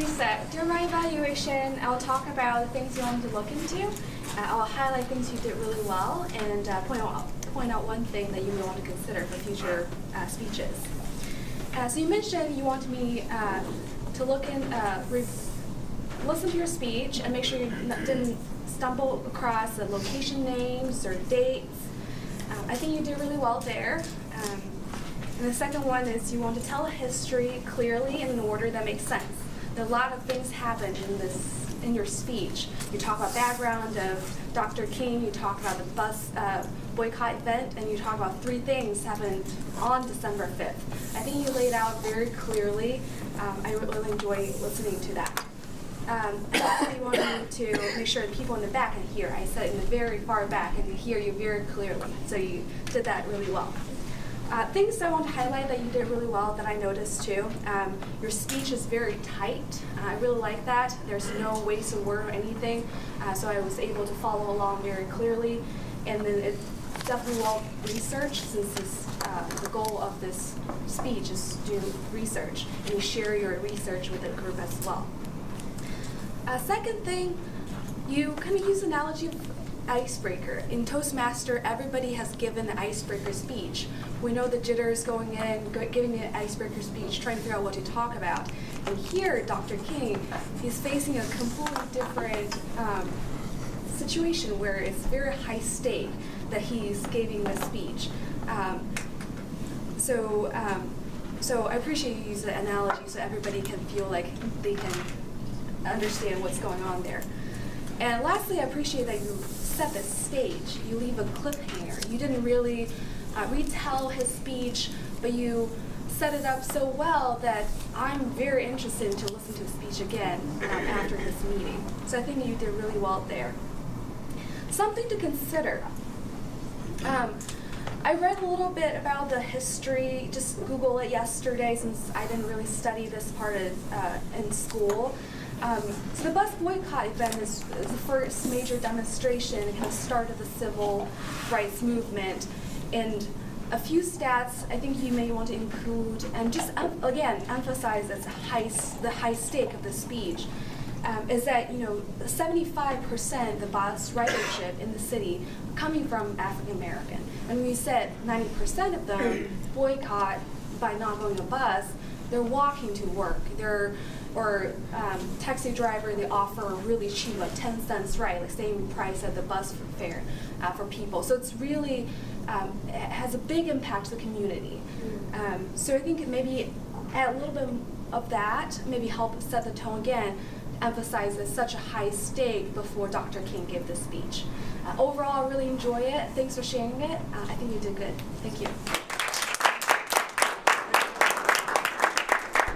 Lisa, during my evaluation, I'll talk about the things you want to look into. I'll highlight things you did really well and point out one thing that you may want to consider for future speeches. So you mentioned you want me to listen to your speech and make sure you didn't stumble across the location names or dates. I think you did really well there. And the second one is you want to tell a history clearly in an order that makes sense. A lot of things happened in your speech. You talk about background of Dr. King, you talk about the bus boycott event, and you talk about 3 things happened on December 5th. I think you laid out very clearly. I really enjoy listening to that. Also, you wanted me to make sure the people in the back can hear. I said in the very far back and hear you very clearly. So you did that really well. Things I want to highlight that you did really well that I noticed too. Your speech is very tight. I really like that. There's no waste of word or anything. So I was able to follow along very clearly. And then it's definitely well researched, since the goal of this speech is to do research. And you share your research with the group as well. Second thing, you kind of use the analogy of icebreaker. In Toastmaster, everybody has given an icebreaker speech. We know the jitters going in, giving an icebreaker speech, trying to figure out what to talk about. And here, Dr. King, he's facing a completely different situation where it's very high stake that he's giving the speech. So I appreciate you use the analogy so everybody can feel like they can understand what's going on there. And lastly, I appreciate that you set the stage. You leave a cliffhanger. You didn't really retell his speech, but you set it up so well that I'm very interested to listen to the speech again after this meeting. So I think you did really well there. Something to consider. I read a little bit about the history, just Google it yesterday since I didn't really study this part in school. So the bus boycott event is the first major demonstration. It kind of started the civil rights movement. And a few stats I think you may want to include, and just again emphasize the high stake of the speech, is that 75% of the bus ridership in the city coming from African American. And we said 90% of them boycott by not going to bus. They're walking to work. Or taxi driver, they offer really cheap, like 10 cents, right, like same price as the bus fare for people. So it's really, it has a big impact to the community. So I think maybe add a little bit of that, maybe help set the tone again, emphasize it's such a high stake before Dr. King gave the speech. Overall, I really enjoy it. Thanks for sharing it. I think you did good. Thank you.